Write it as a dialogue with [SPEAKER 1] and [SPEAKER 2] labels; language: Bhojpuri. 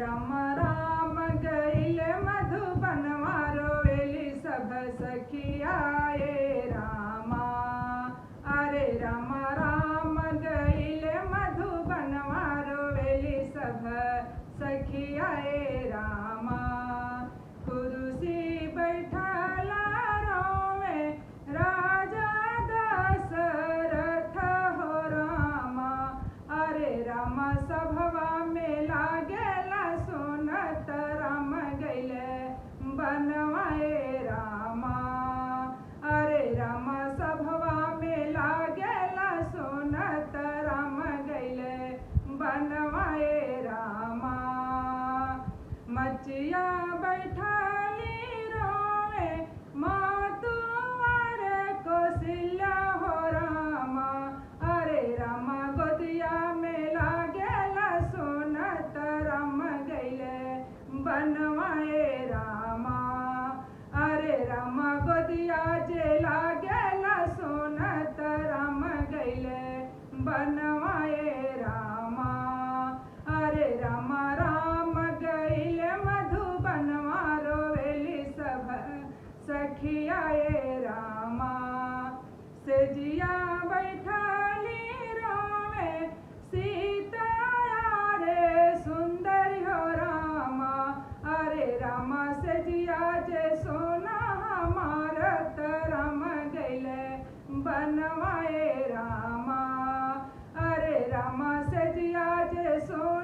[SPEAKER 1] राम राम गइल मधुबनवा रोवेली सब सखिया ए रामा। अरे राम राम गइल मधुबनवा रोवेली सब सखिया ए रामा। कुरुसी बैठला रोवे राजा दशरथ हो रामा। अरे राम सभवा में लागेला सुनत राम गइले बनवा ए रामा। अरे राम सभवा में लागेला सुनत राम गइले बनवा ए रामा। मचिया बैठाली रोवे मातुआर कौशल्या हो रामा। अरे रामा गोदिया में लागेला सुनत राम गइले बनवा ए रामा। अरे रामा गोदिया जे लागेला सुनत राम गइले बनवा ए रामा। अरे रामा राम गइल मधुबनवा रोवेली सब सखिया ए रामा। सेजिया बैठाली रोवे सीता रे सुंदरी हो रामा। अरे रामा सेजिया जे सोना हमारत राम गइले बनवा ए रामा। अरे रामा सेजिया जे सोना